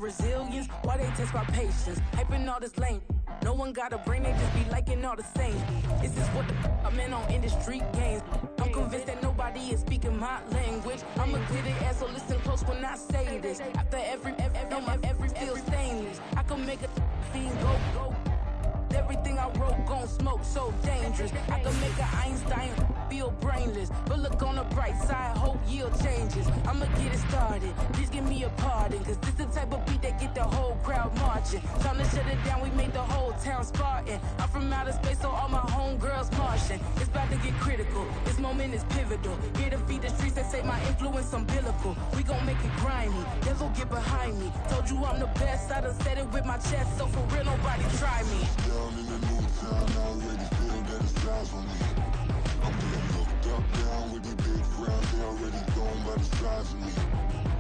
resilience, why they test my patience? Hyping all this lame. No one got a brain, they just be liking all the same. This is what the I'm in on industry games. I'm convinced that nobody is speaking my language. I'm a glittered ass, so listen close when I say this. After every feel stainless, I can make a fiend go. Everything I wrote gon' smoke, so dangerous. I can make an Einstein feel brainless. But look on the bright side, hope yield changes. I'ma get it started, please give me a pardon. Cause this the type of beat that get the whole crowd marching. Time to shut it down, we made the whole town Spartan. I'm from outer space, so all my homegirls Martian. It's about to get critical, this moment is pivotal. Here to feed the streets that say my influence umbilical. We gon' make it grimy, devil get behind me. Told you I'm the best, I done said it with my chest. So for real, nobody try me. Down in the new town, I already feel that it's time for me. I'm being looked up, down with the big crowd, they already gone by the size of me.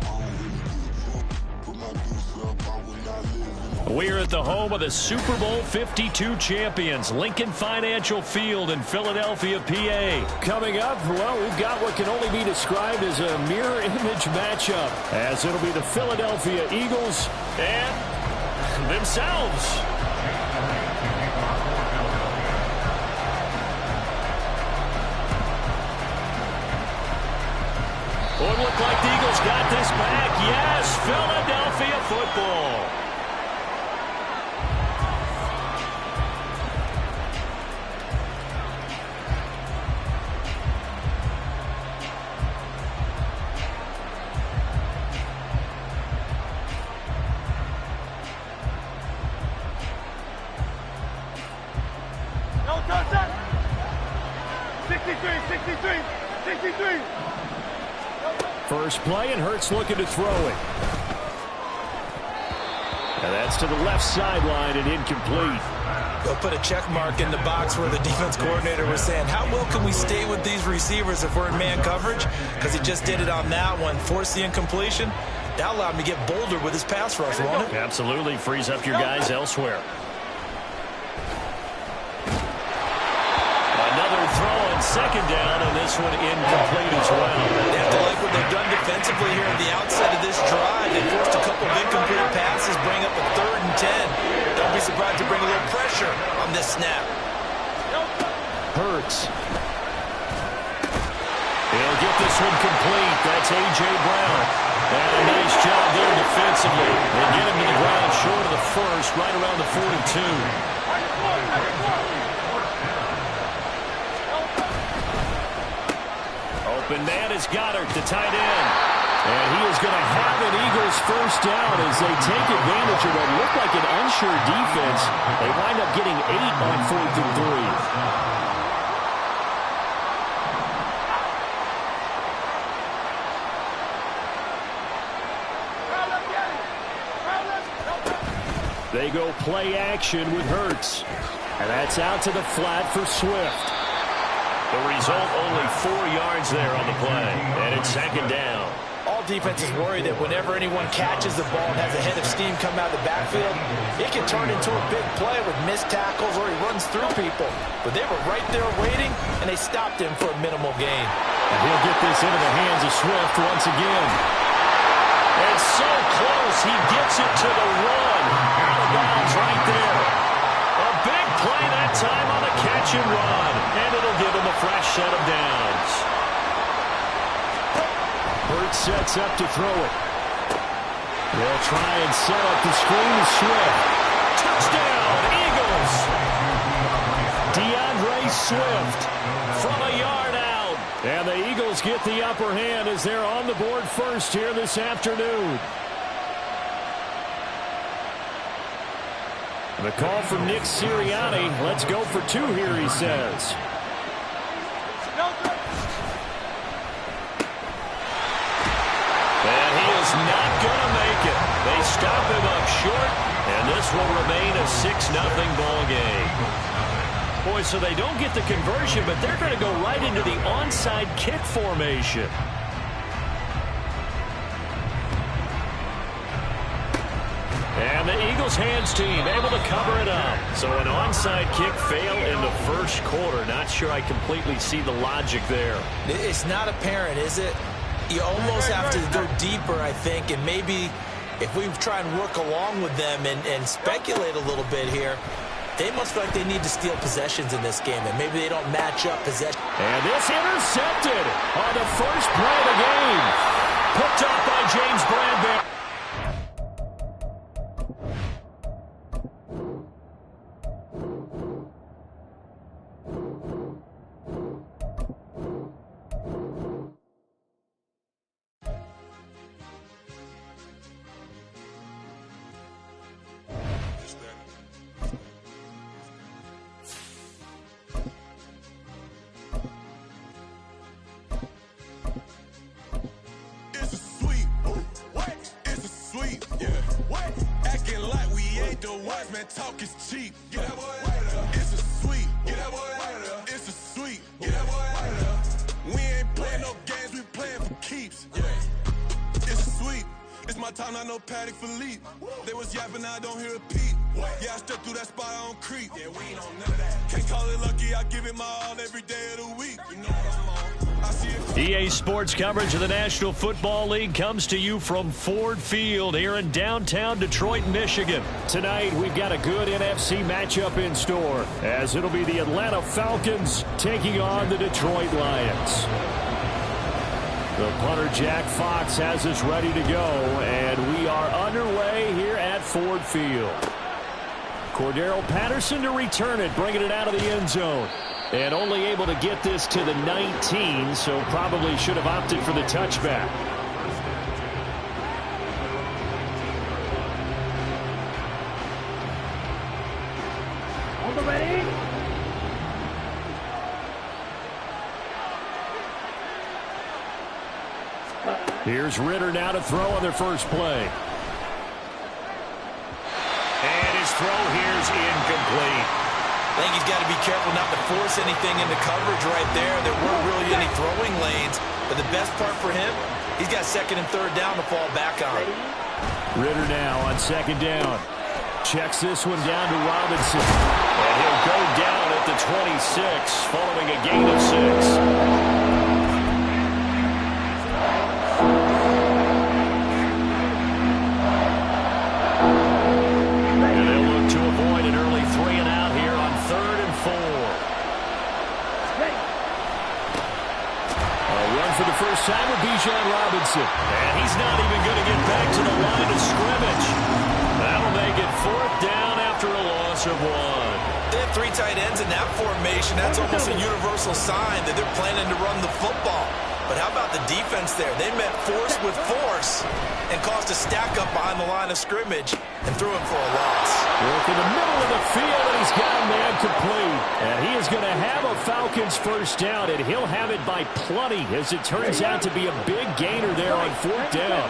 I don't really give a fuck, put my deuce up, I will not live in. We're at the home of the Super Bowl 52 champions, Lincoln Financial Field in Philadelphia, PA. Coming up, well, we've got what can only be described as a mirror image matchup, as it'll be the Philadelphia Eagles and themselves. Would look like the Eagles got this back. Yes, Philadelphia football. No, touchdown. 63. First play, and Hurts looking to throw it. And that's to the left sideline and incomplete. They'll put a check mark in the box where the defense coordinator was saying, how well can we stay with these receivers if we're in man coverage? Because he just did it on that one, forced the incompletion. That allowed him to get bolder with his pass rush, won't it? Absolutely, frees up your guys elsewhere. Another throw on second down, and this one incomplete as well. They have to like what they've done defensively here at the outset of this drive. They forced a couple of incomplete passes, bring up a 3rd and 10. Don't be surprised to bring a little pressure on this snap. Hurts. He'll get this one complete. That's A.J. Brown. And a nice job there defensively. They get him to the ground short of the first, right around the 42. Open man is Goddard, the tight end. And he is going to have an Eagles first down as they take advantage of what looked like an unsure defense. They wind up getting 8 on 4th and 3. They go play action with Hurts. And that's out to the flat for Swift. The result, only 4 yards there on the play. And it's second down. All defenses worry that whenever anyone catches the ball and has a head of steam come out of the backfield, it can turn into a big play with missed tackles or he runs through people. But they were right there waiting, and they stopped him for a minimal gain. And he'll get this into the hands of Swift once again. It's so close, he gets it to the run. Out of bounds right there. A big play that time on a catch and run. And it'll give him a fresh set of downs. Hurts sets up to throw it. They'll try and set up the screen to Swift. Touchdown, Eagles! DeAndre Swift from a yard out. And the Eagles get the upper hand as they're on the board first here this afternoon. The call from Nick Sirianni. Let's go for 2 here, he says. And he is not going to make it. They stop him up short, and this will remain a 6-0 ball game. Boy, so they don't get the conversion, but they're going to go right into the onside kick formation. And the Eagles hands team able to cover it up. So an onside kick fail in the first quarter. Not sure I completely see the logic there. It's not apparent, is it? You almost have to go deeper, I think, and maybe if we try and work along with them and speculate a little bit here, they must feel like they need to steal possessions in this game, and maybe they don't match up possession. And this intercepted on the first play of the game. Picked up by James Bradbury. Man, talk is cheap. Get that boy out of there. It's a sweep. Get that boy out of there. It's a sweep. Get that boy out of there. We ain't playing no games, we playing for keeps. Yeah. It's a sweep. It's my time, not no Paddock Philippe. They was yapping, I don't hear a peep. Yeah, I stepped through that spot, I don't creep. Yeah, we ain't on none of that. Can't call it lucky, I give it my all every day of the week. You know what I'm on. EA Sports coverage of the National Football League comes to you from Ford Field here in downtown Detroit, Michigan. Tonight, we've got a good NFC matchup in store, as it'll be the Atlanta Falcons taking on the Detroit Lions. The punter, Jack Fox, has us ready to go, and we are underway here at Ford Field. Cordero Patterson to return it, bringing it out of the end zone. And only able to get this to the 19, so probably should have opted for the touchback. On the ready. Here's Ritter now to throw on their first play. And his throw here's incomplete. I think he's got to be careful not to force anything into coverage right there. There weren't really any throwing lanes. But the best part for him, he's got second and third down to fall back on. Ritter now on second down. Checks this one down to Robinson. And he'll go down at the 26, following a gain of 6. For the first time with Bijan Robinson. And he's not even going to get back to the line of scrimmage. That'll make it fourth down after a loss of 1. They have 3 tight ends in that formation. That's almost a universal sign that they're planning to run the football. But how about the defense there? They met force with force and caused a stack up behind the line of scrimmage and threw him for a loss. Work in the middle of the field, and he's got a man complete. And he is going to have a Falcons first down, and he'll have it by plenty, as it turns out to be a big gainer there on fourth down.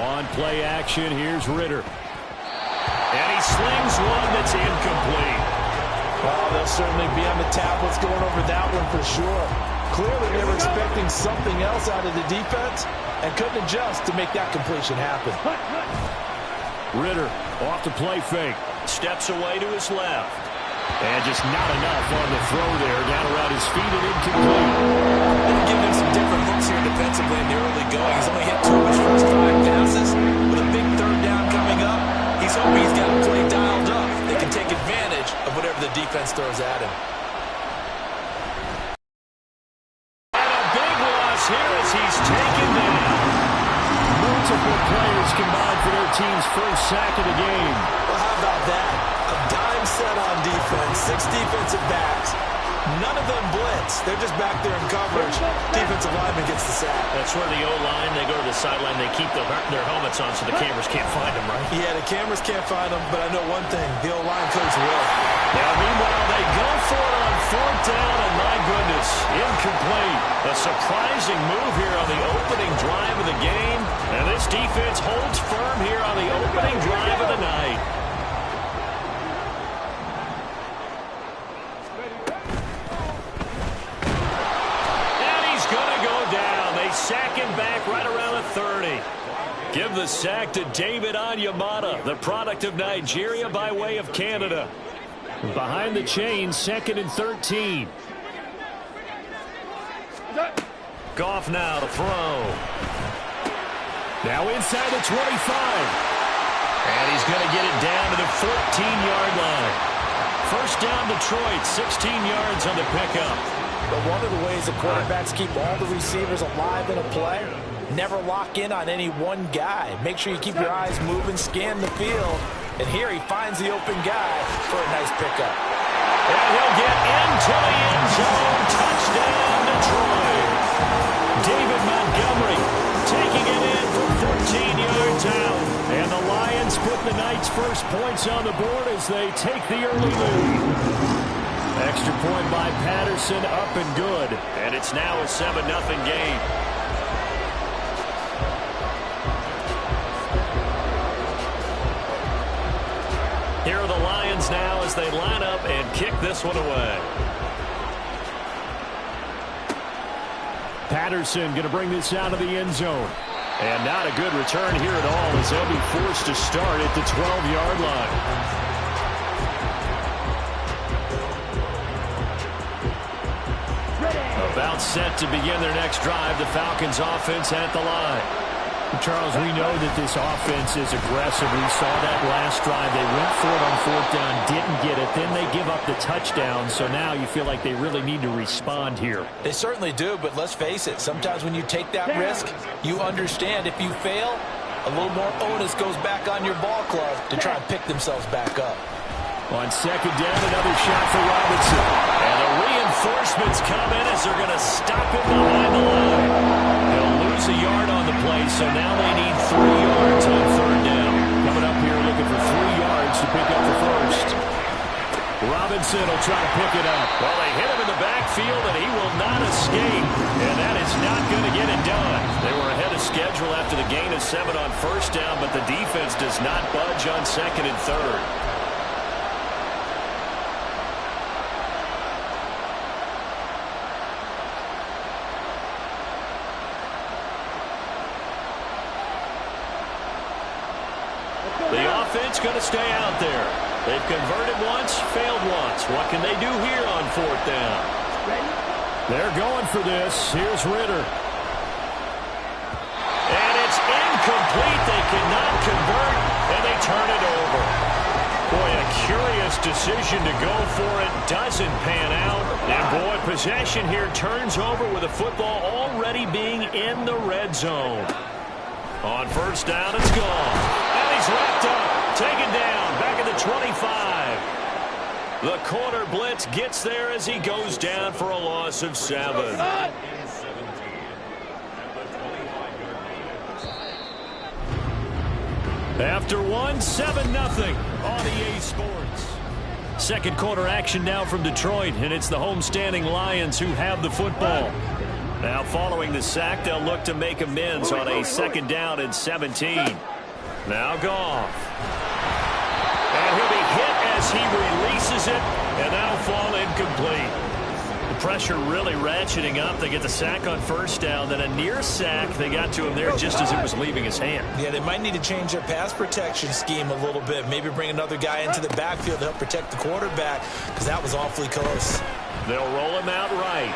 On play action, here's Ritter. And he slings one that's incomplete. Well, they'll certainly be on the tablets going over that one for sure. Clearly, they were expecting something else out of the defense and couldn't adjust to make that completion happen. Ritter off the play fake. Steps away to his left. And just not enough on the throw there. Down around his feet and incomplete. They're giving him some different looks here defensively in the early going. He's only hit 2 of his first 5 passes. With a big third down coming up, he's hoping he's got a play dialed up. They can take advantage of whatever the defense throws at him. And a big loss here as he's taken down. Multiple players combined for their team's first sack of the game. Well, how about that? A dime set on defense, 6 defensive backs. None of them blitz. They're just back there in coverage. Defensive lineman gets the sack. That's where the O-line, they go to the sideline, they keep their helmets on so the cameras can't find them, right? Yeah, the cameras can't find them, but I know one thing. The O-line coach will. Now, meanwhile, they go for it on fourth down, and my goodness, incomplete. A surprising move here on the opening drive of the game, and this defense holds firm here on the opening drive of the night. Sack him back right around the 30. Give the sack to David Onyemata, the product of Nigeria by way of Canada. Behind the chains, 2nd and 13. Back off now to throw. Now inside the 25. And he's going to get it down to the 14-yard line. First down, Detroit, 16 yards on the pickup. But one of the ways the quarterbacks keep all the receivers alive in a play, never lock in on any one guy. Make sure you keep your eyes moving, scan the field. And here he finds the open guy for a nice pickup. And he'll get into the end zone. Touchdown, Detroit. David Montgomery taking it in from 14 yards out. And the Lions put the Knights' first points on the board as they take the early lead. Extra point by Patterson, up and good. And it's now a 7-0 game. Here are the Lions now as they line up and kick this one away. Patterson going to bring this out of the end zone. And not a good return here at all as they'll be forced to start at the 12-yard line. About set to begin their next drive. The Falcons offense at the line. Charles, we know that this offense is aggressive. We saw that last drive. They went for it on fourth down, didn't get it. Then they give up the touchdown. So now you feel like they really need to respond here. They certainly do, but let's face it. Sometimes when you take that risk, you understand if you fail, a little more onus goes back on your ball club to try and pick themselves back up. On second down, another shot for Robinson. And the reinforcements come in as they're going to stop him behind the line. They'll lose a yard on the play, so now they need 3 yards on third down. Coming up here looking for 3 yards to pick up the first. Robinson will try to pick it up. Well, they hit him in the backfield, and he will not escape. And that is not going to get it done. They were ahead of schedule after the gain of 7 on first down, but the defense does not budge on second and third. The offense going to stay out there. They've converted once, failed once. What can they do here on fourth down? They're going for this. Here's Ritter. And it's incomplete. They cannot convert, and they turn it over. Boy, a curious decision to go for it. Doesn't pan out. And boy, possession here turns over with the football already being in the red zone. On first down, it's gone. And he's wrapped up, taken down, back at the 25. The corner blitz gets there as he goes down for a loss of 7. After one, 7-0 on EA Sports. Second quarter action now from Detroit, and it's the homestanding Lions who have the football. Now following the sack, they'll look to make amends on a second down and 17. Now Goff. And he'll be hit as he releases it, and that'll fall incomplete. The pressure really ratcheting up. They get the sack on first down, then a near sack. They got to him there just as it was leaving his hand. Yeah, they might need to change their pass protection scheme a little bit. Maybe bring another guy into the backfield to help protect the quarterback, because that was awfully close. They'll roll him out right.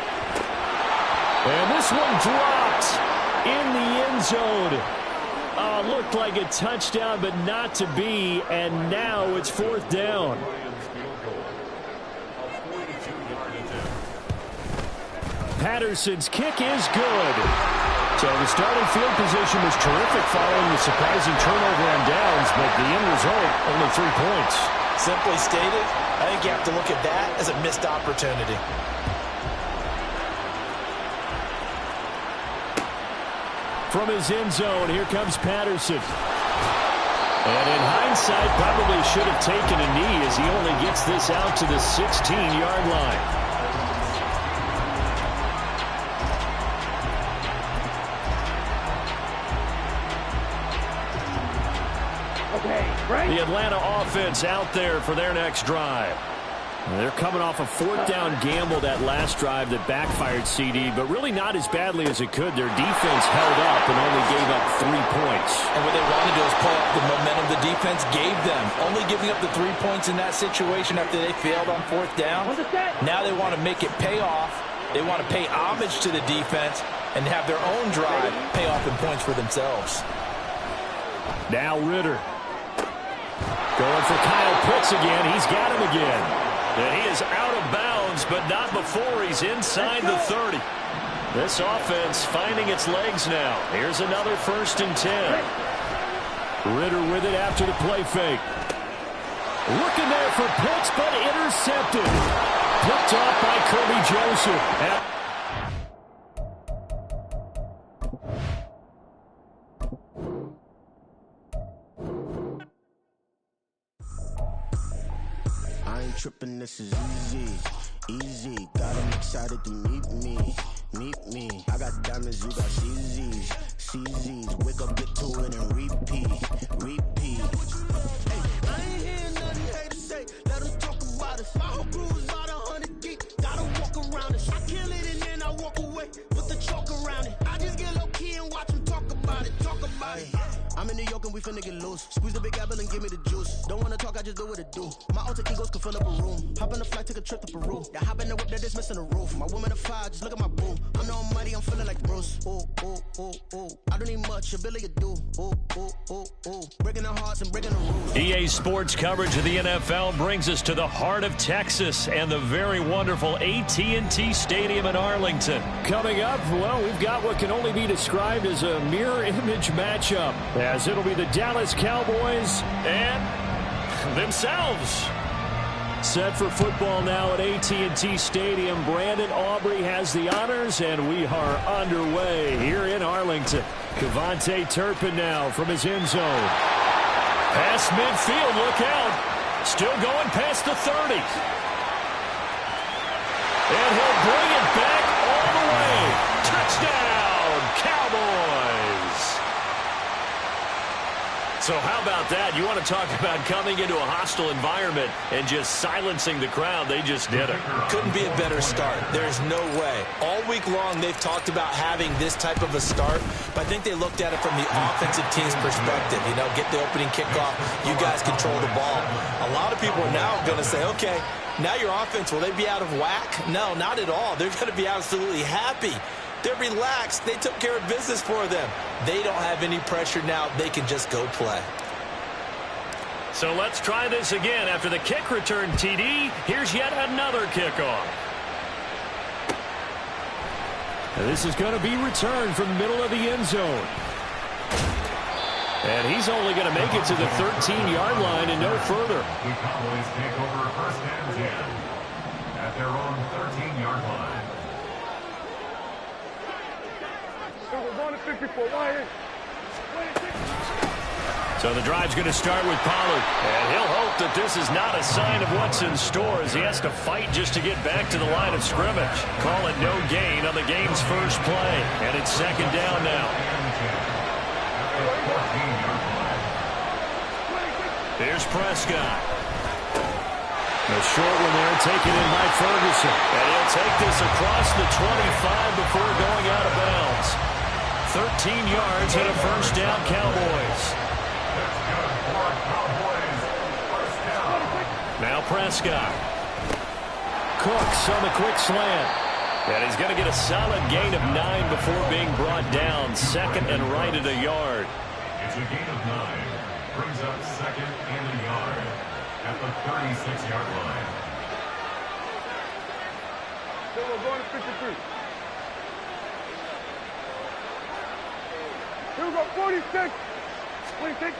And this one dropped in the end zone. Looked like a touchdown, but not to be. And now it's fourth down. Patterson's kick is good. So the starting field position was terrific following the surprising turnover on downs, but the end result, only 3 points. Simply stated, I think you have to look at that as a missed opportunity. From his end zone, here comes Patterson. And in hindsight, probably should have taken a knee as he only gets this out to the 16-yard line. The Atlanta offense out there for their next drive. They're coming off a fourth down gamble that last drive that backfired CD, but really not as badly as it could. Their defense held up and only gave up 3 points. And what they wanted to do is play up the momentum the defense gave them. Only giving up the 3 points in that situation after they failed on fourth down. Now they want to make it pay off. They want to pay homage to the defense and have their own drive pay off in points for themselves. Now Ritter. Going for Kyle Pitts again. He's got him again. And he is out of bounds, but not before he's inside the 30. This offense finding its legs now. Here's another 1st and 10. Ritter with it after the play fake. Looking there for Pitts, but intercepted. Picked off by Kirby Joseph. I ain't tripping, this is easy. Got them excited to meet me. I got diamonds, you got CZs. Wake up, get to it, and repeat. Hey, I ain't hearing nothing haters say. Let them talk about us. My whole crew is about 100 deep. Gotta walk around us. I kill it and then I walk away with the chalk around it. I just get low key and watch them talk about it. I'm in New York and we finna get loose. Squeeze the big apple and give me the juice. Don't wanna talk, I just do what it do. My alter egos can fill up a room. Hop in the flight, take a trip to Peru. That hop in the whip that is missing the roof. My woman a fire, just look at my boo. I'm the almighty, I'm feeling like Bruce. Ooh. I don't need much, ability to do. Ooh. Breaking the hearts and breaking the rules. EA Sports coverage of the NFL brings us to the heart of Texas and the very wonderful AT&T Stadium in Arlington. Coming up, well, we've got what can only be described as a mirror image matchup, as it'll be the Dallas Cowboys and themselves. Set for football now at AT&T Stadium. Brandon Aubrey has the honors, and we are underway here in Arlington. Kevontae Turpin now from his end zone. Past midfield, look out. Still going past the 30. And he'll bring it back all the way. Touchdown, Cowboys. So how about that? You want to talk about coming into a hostile environment and just silencing the crowd. They just did it. Couldn't be a better start. There's no way. All week long, they've talked about having this type of a start, but I think they looked at it from the offensive team's perspective. You know, get the opening kickoff. You guys control the ball. A lot of people are now going to say, okay, now your offense, will they be out of whack? No, not at all. They're going to be absolutely happy. They're relaxed. They took care of business for them. They don't have any pressure now. They can just go play. So let's try this again. After the kick return TD, here's yet another kickoff. And this is going to be returned from the middle of the end zone. And he's only going to make it to the 13-yard line and no further. The Cowboys take over 1st and 10 at their own 13-yard line. So the drive's going to start with Pollard. And he'll hope that this is not a sign of what's in store as he has to fight just to get back to the line of scrimmage. Call it no gain on the game's first play. And it's 2nd down now. Here's Prescott. The short one there taken in by Ferguson. And he'll take this across the 25 before going out of bounds. 13 yards and a 1st down, Cowboys. Now Prescott. Cooks on the quick slant. And he's going to get a solid gain of 9 before being brought down. 2nd and right at a yard. It's a gain of 9. Brings up 2nd and a yard at the 36-yard line. So we're going to 53. Here we go, 46. 26.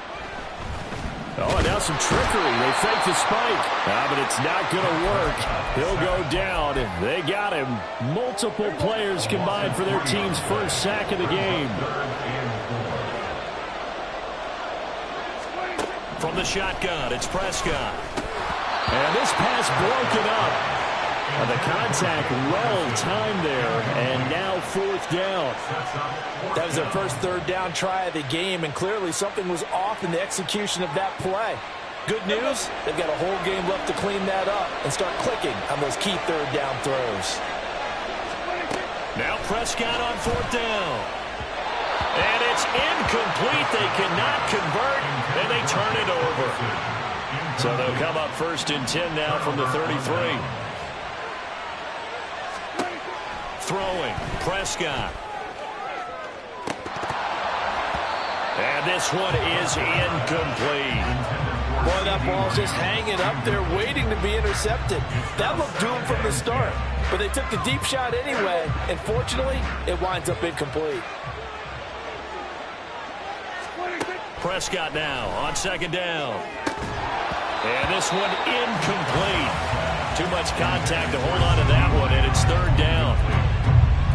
Oh, and now some trickery. They fake the spike. But it's not going to work. He'll go down. They got him. Multiple players combined for their team's first sack of the game. From the shotgun, it's Prescott. And this pass broken up. And the contact well timed there, and now 4th down. That was their first 3rd down try of the game, and clearly something was off in the execution of that play. Good news, they've got a whole game left to clean that up and start clicking on those key 3rd down throws. Now Prescott on 4th down. And it's incomplete. They cannot convert, and they turn it over. So they'll come up 1st and 10 now from the 33. Throwing, Prescott. And this one is incomplete. Boy, that ball's just hanging up there waiting to be intercepted. That looked doomed from the start, but they took the deep shot anyway, and fortunately, it winds up incomplete. Prescott now on second down. And this one incomplete. Too much contact to hold on to that one, and it's third down.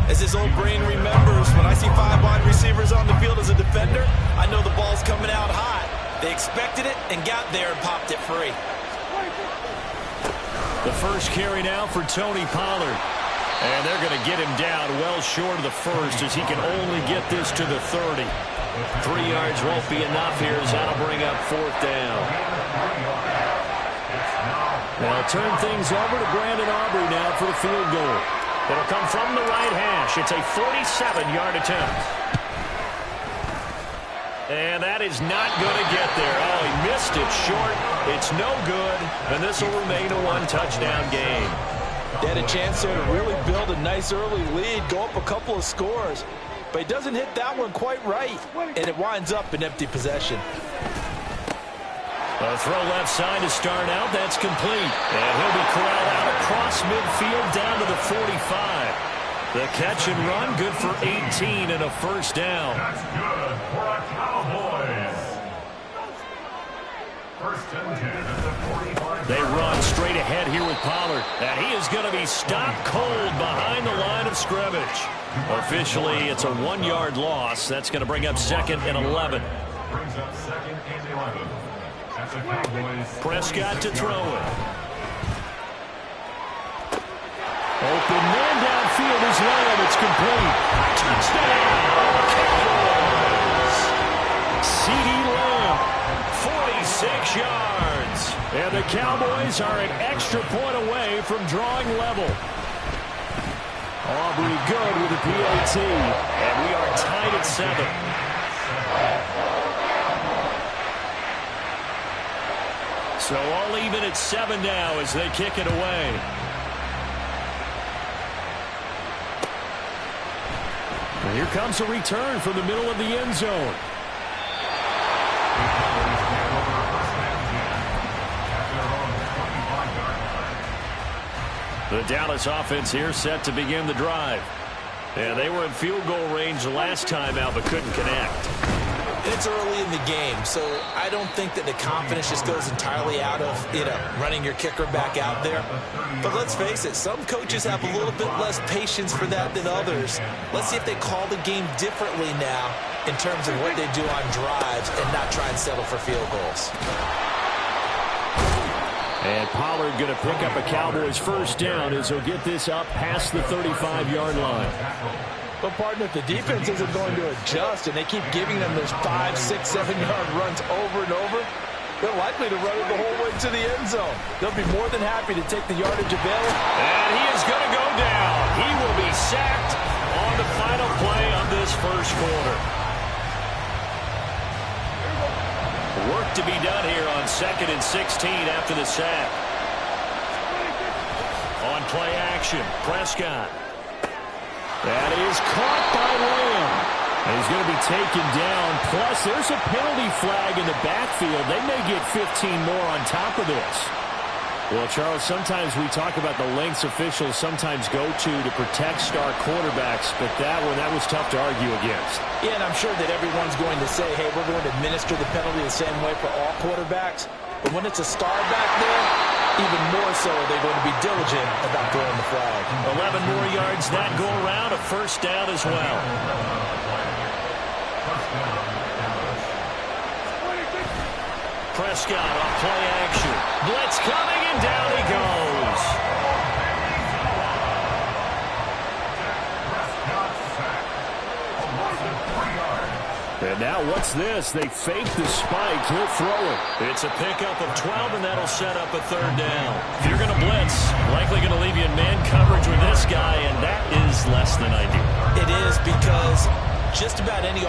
As his old brain remembers, when I see 5 wide receivers on the field as a defender, I know the ball's coming out hot. They expected it and got there and popped it free. The first carry now for Tony Pollard. And they're going to get him down well short of the first as he can only get this to the 30. 3 yards won't be enough here as that'll bring up fourth down. They'll turn things over to Brandon Aubrey now for the field goal. It'll come from the right hash. It's a 47-yard attempt. And that is not going to get there. Oh, he missed it short. It's no good. And this will remain a 1-touchdown game. They had a chance there to really build a nice early lead, go up a couple of scores. But he doesn't hit that one quite right, and it winds up an empty possession. A throw left side to start out. That's complete. And he'll be corralled out across midfield down to the 45. The catch and run, good for 18 and a first down. That's good for a Cowboys. First and 10 at the 45. They run straight ahead here with Pollard. And he is going to be stopped cold behind the line of scrimmage. Officially, it's a 1-yard loss. That's going to bring up second and 11. Brings up second and 11. That's the Cowboys. Prescott to throw it. Open man downfield is Lamb. It's complete. Touchdown! Cowboys! C.D. Lamb, 46 yards. And the Cowboys are an extra point away from drawing level. Aubrey good with the PAT. And we are tied at 7. So all even at 7 now as they kick it away. And here comes a return from the middle of the end zone. The Dallas offense here set to begin the drive. And they were in field goal range last time out but couldn't connect. It's early in the game, so I don't think that the confidence just goes entirely out of, running your kicker back out there. But let's face it, some coaches have a little bit less patience for that than others. Let's see if they call the game differently now in terms of what they do on drives and not try and settle for field goals. And Pollard going to pick up a Cowboys first down as he'll get this up past the 35-yard line. But, partner, if the defense isn't going to adjust and they keep giving them those 5, 6, 7-yard runs over and over, they're likely to run it the whole way to the end zone. They'll be more than happy to take the yardage available. And he is going to go down. He will be sacked on the final play of this first quarter. Work to be done here on 2nd and 16 after the sack. On play action, Prescott. That is caught by Lamb. And he's going to be taken down. Plus, there's a penalty flag in the backfield. They may get 15 more on top of this. Well, Charles, sometimes we talk about the lengths officials sometimes go to protect star quarterbacks, but that was tough to argue against. Yeah, and I'm sure that everyone's going to say, hey, we're going to administer the penalty the same way for all quarterbacks. But when it's a star back there, even more so are they going to be diligent about throwing the flag. 11 more yards that go around, a first down as well. Prescott on play action. Blitz coming, and down he goes. And now what's this? They fake the spike. He'll throw it. It's a pickup of 12, and that'll set up a third down. If you're going to blitz, likely going to leave you in man coverage with this guy, and that is less than ideal. It is, because just about any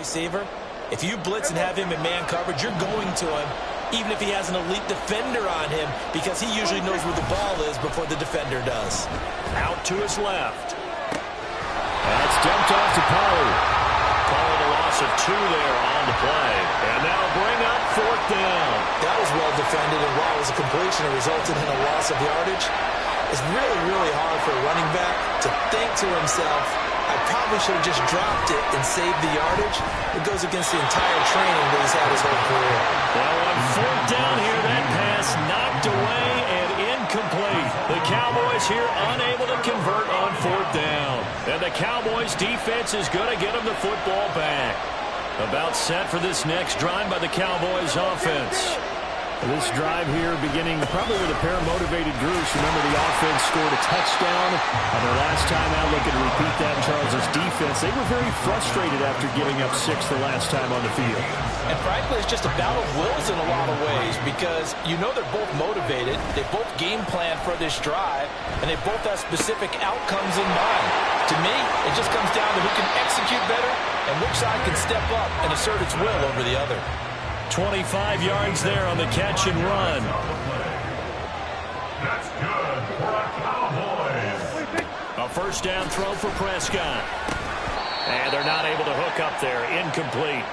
receiver, if you blitz and have him in man coverage, you're going to him, even if he has an elite defender on him, because he usually knows where the ball is before the defender does. Out to his left. That's dumped off to Pollard. Calling a loss of 2 there on the play. And that'll bring up 4th down. That was well defended, and while it was a completion, it resulted in a loss of yardage. It's really, really hard for a running back to think to himself, I probably should have just dropped it and saved the yardage. It goes against the entire training that he's had his whole career. Well, on 4th down here, that pass knocked away and incomplete. The Cowboys here unable to convert on 4th down. And the Cowboys defense is going to get them the football back. About set for this next drive by the Cowboys offense. This drive here beginning probably with a pair of motivated groups. Remember, the offense scored a touchdown on their last time out. Looking to repeat that. Charles's defense, they were very frustrated after giving up 6 the last time on the field. And frankly, it's just a battle of wills in a lot of ways, because you know they're both motivated. They both game plan for this drive, and they both have specific outcomes in mind. To me, it just comes down to who can execute better and which side can step up and assert its will over the other. 25 yards there on the catch and run. That's good for the Cowboys. A first down throw for Prescott. And they're not able to hook up there. Incomplete.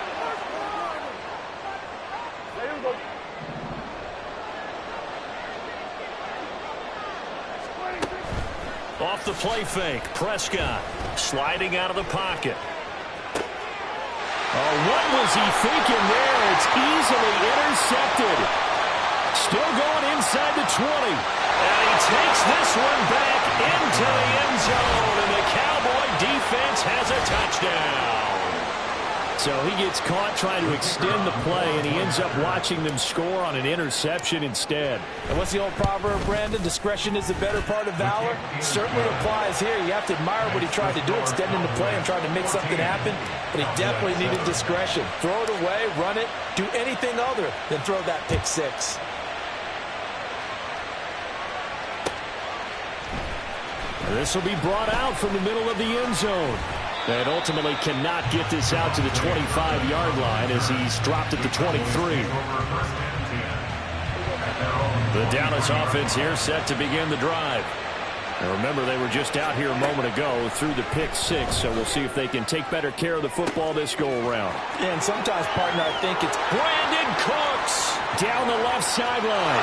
Off the play fake, Prescott sliding out of the pocket. Oh, what was he thinking there? It's easily intercepted. Still going inside the 20. And he takes this one back into the end zone. And the Cowboy defense has a touchdown. So he gets caught trying to extend the play, and he ends up watching them score on an interception instead. And what's the old proverb, Brandon? Discretion is the better part of valor. Certainly applies here. You have to admire what he tried to do, extending the play and trying to make something happen. But he definitely needed discretion. Throw it away, run it, do anything other than throw that pick 6. This will be brought out from the middle of the end zone. And ultimately cannot get this out to the 25-yard line as he's dropped at the 23. The Dallas offense here set to begin the drive. And remember, they were just out here a moment ago through the pick 6, so we'll see if they can take better care of the football this go-around. And sometimes, partner, I think it's Brandon Cooks down the left sideline.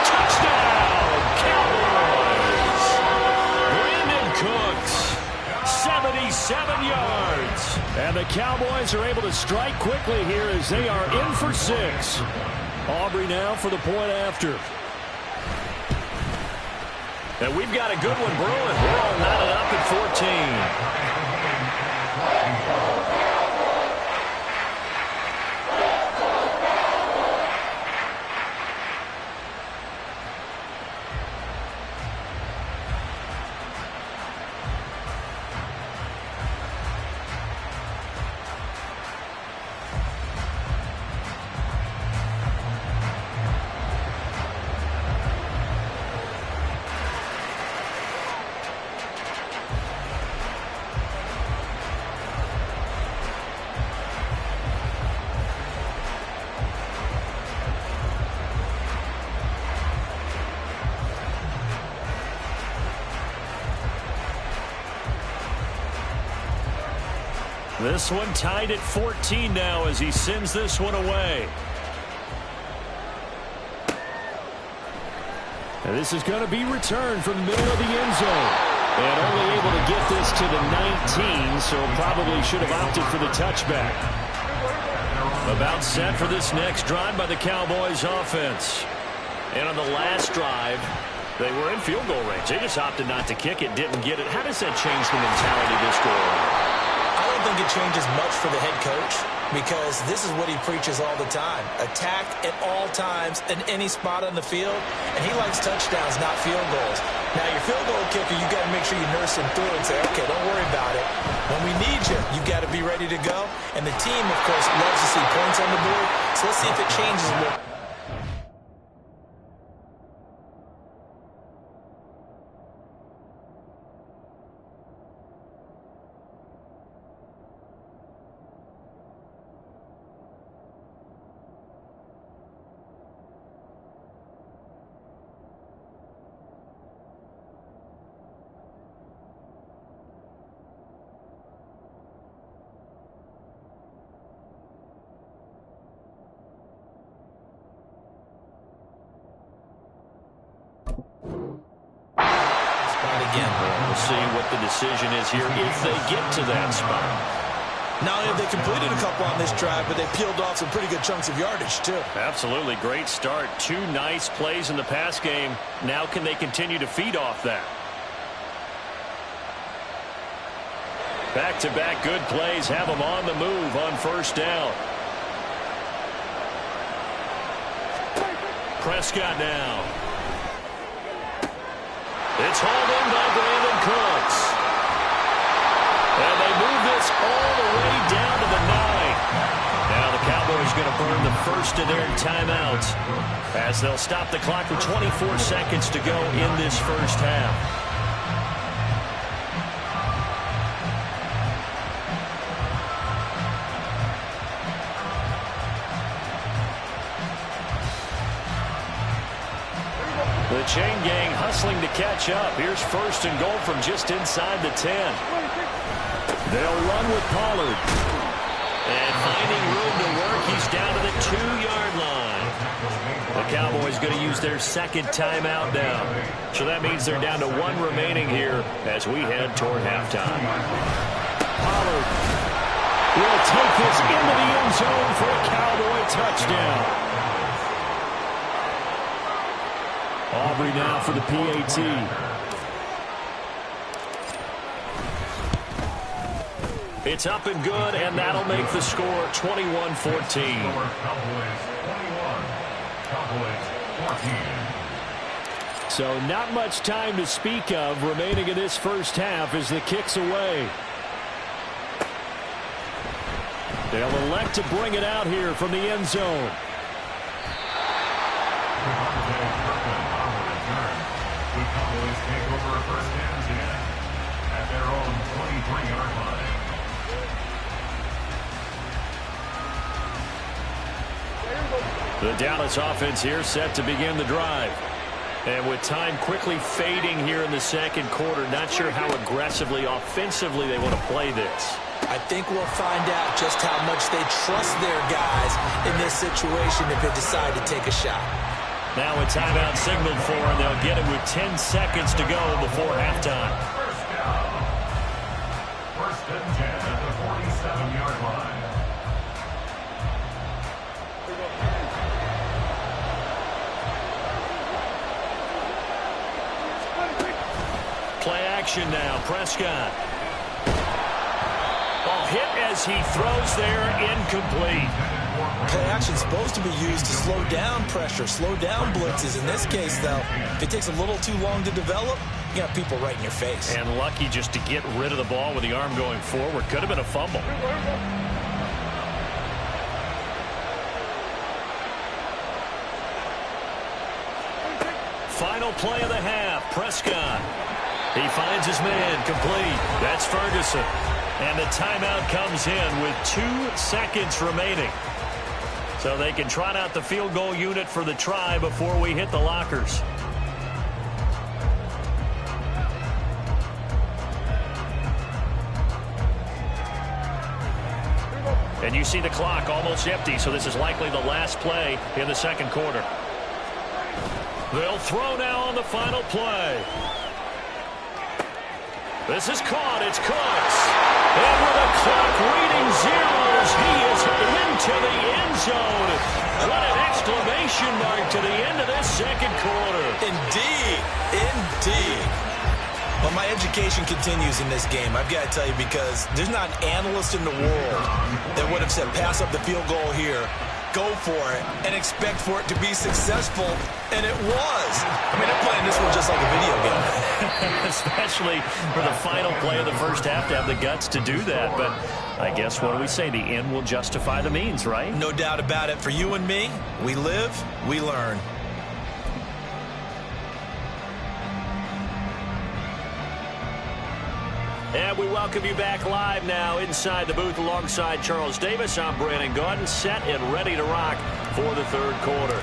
Touchdown, Cowboys! Brandon Cooks. 77 yards. And the Cowboys are able to strike quickly here as they are in for 6. Aubrey now for the point after. And we've got a good one brewing. We're all knotted up at 14. This one tied at 14 now as he sends this one away. And this is going to be returned from the middle of the end zone. And only able to get this to the 19, so probably should have opted for the touchback. About set for this next drive by the Cowboys offense. And on the last drive, they were in field goal range. They just opted not to kick it, didn't get it. How does that change the mentality this go around? I don't think it changes much for the head coach, because this is what he preaches all the time. Attack at all times in any spot on the field, and he likes touchdowns, not field goals. Now, your field goal kicker, you got to make sure you nurse him through and say, okay, don't worry about it. When we need you, you got to be ready to go. And the team, of course, loves to see points on the board, so let's see if it changes a little. again. We'll see what the decision is here if they get to that spot. Not only have they completed a couple on this drive, but they peeled off some pretty good chunks of yardage, too. Absolutely. Great start. 2 nice plays in the pass game. Now can they continue to feed off that? Back-to-back good plays have them on the move on first down. Prescott now. It's hauled in by Brandon Cooks. And they move this all the way down to the 9. Now the Cowboys going to burn the first of their timeouts as they'll stop the clock with 24 seconds to go in this first half. The chain gang hustling to catch up. Here's first and goal from just inside the 10. They'll run with Pollard. And finding room to work, he's down to the 2-yard line. The Cowboys going to use their second timeout now. So that means they're down to 1 remaining here as we head toward halftime. Pollard will take this into the end zone for a Cowboy touchdown. Aubrey now for the PAT. It's up and good, and that'll make the score 21-14. So not much time to speak of remaining in this first half as the kick's away. They'll elect to bring it out here from the end zone. The Cowboys take over first and 10 at their own 23-yard line. The Dallas offense here set to begin the drive. And with time quickly fading here in the second quarter, not sure how aggressively, offensively they want to play this. I think we'll find out just how much they trust their guys in this situation if they decide to take a shot. Now a timeout signaled for, and they'll get it with 10 seconds to go before halftime. First down. First and 10 at the 47-yard line. Play action now. Prescott. Ball hit as he throws there, incomplete. Play action is supposed to be used to slow down pressure, slow down blitzes. In this case, though, if it takes a little too long to develop, you got people right in your face. And lucky just to get rid of the ball with the arm going forward. Could have been a fumble. Final play of the half. Prescott. He finds his man, complete. That's Ferguson. And the timeout comes in with 2 seconds remaining. So they can trot out the field goal unit for the try before we hit the lockers. And you see the clock almost empty, so this is likely the last play in the second quarter. They'll throw now on the final play. This is caught. It's Cooks. And with the clock reading zeros, he is into the end zone. What an exclamation mark to the end of this second quarter. Indeed. Indeed. Well, my education continues in this game, I've got to tell you, because there's not an analyst in the world that would have said pass up the field goal here, go for it, and expect for it to be successful, and it was. I mean, they're playing this one just like a video game. Especially for the final play of the first half to have the guts to do that. But I guess, what do we say? The end will justify the means, right? No doubt about it. For you and me, we live, we learn. And we welcome you back live now inside the booth alongside Charles Davis. I'm Brandon Gaudin, set and ready to rock for the third quarter.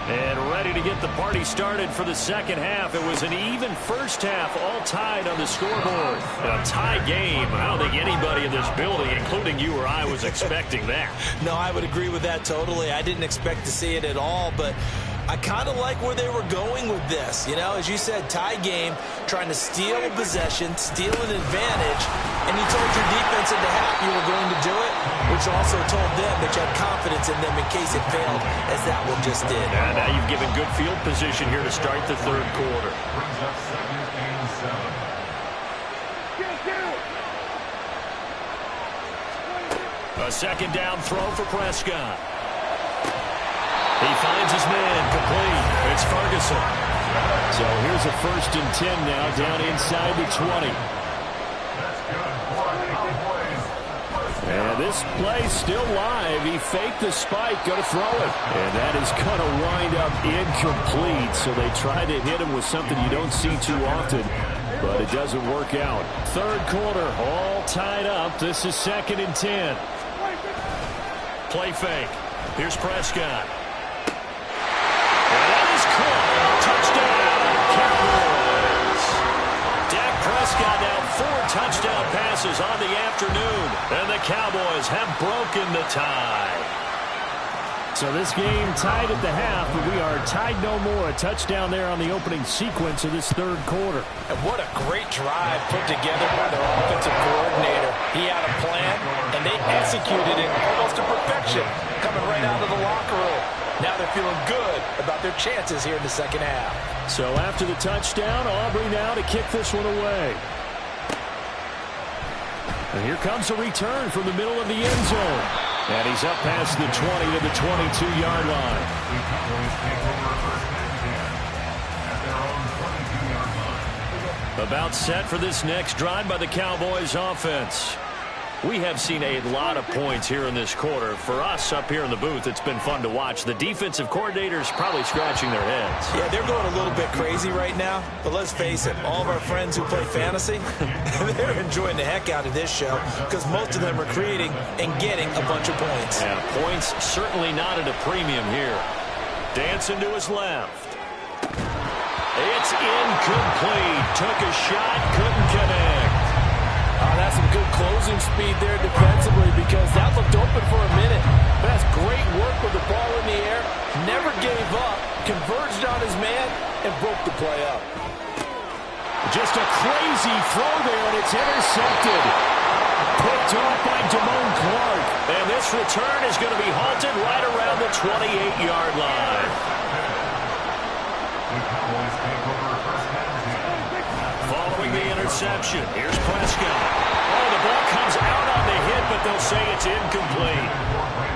And ready to get the party started for the second half. It was an even first half, all tied on the scoreboard. A tie game. I don't think anybody in this building, including you or I, was expecting that. No, I would agree with that totally. I didn't expect to see it at all, but I kind of like where they were going with this. You know, as you said, tie game, trying to steal a possession, steal an advantage, and you told your defense in the half you were going to do it, which also told them that you had confidence in them in case it failed, as that one just did. And now you've given good field position here to start the third quarter. Brings up 2nd and 7. A second down throw for Prescott. He finds his man, complete. It's Ferguson. So here's a 1st and 10 now, down inside the 20. That's good for the Cowboys. And this play's still live. He faked the spike, going to throw it. And that is going to wind up incomplete. So they try to hit him with something you don't see too often, but it doesn't work out. Third quarter, all tied up. This is 2nd and 10. Play fake. Here's Prescott. Touchdown, Cowboys. Dak Prescott now 4 touchdown passes on the afternoon, and the Cowboys have broken the tie. So this game tied at the half, but we are tied no more. A touchdown there on the opening sequence of this third quarter. And what a great drive put together by their offensive coordinator. He had a plan, and they executed it almost to perfection, coming right out of the locker room. Now they're feeling good about their chances here in the second half. So after the touchdown, Aubrey now to kick this one away. And here comes a return from the middle of the end zone. And he's up past the 20 to the 22-yard line. The Cowboys take over 1st and 10 at their own 22-yard line. About set for this next drive by the Cowboys offense. We have seen a lot of points here in this quarter. For us up here in the booth, it's been fun to watch. The defensive coordinators probably scratching their heads. Yeah, they're going a little bit crazy right now, but let's face it, all of our friends who play fantasy, they're enjoying the heck out of this show because most of them are creating and getting a bunch of points. Yeah, points certainly not at a premium here. Dancing to his left. It's incomplete. Took a shot, couldn't connect. That's some good closing speed there defensively because that looked open for a minute. But that's great work with the ball in the air. Never gave up. Converged on his man and broke the play up. Just a crazy throw there, and it's intercepted. Picked off by Damone Clark. And this return is going to be halted right around the 28-yard line. The Cowboys take over 1st and 10. Following the interception, here's Prescott. Oh, the ball comes out on the hit, but they'll say it's incomplete.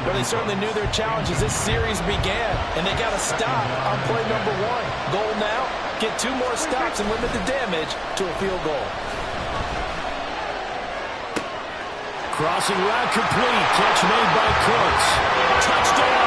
Well, they certainly knew their challenge as this series began, and they got to stop on play number 1. Goal now, get 2 more stops and limit the damage to a field goal. Crossing route complete. Catch made by Cooks. Touchdown.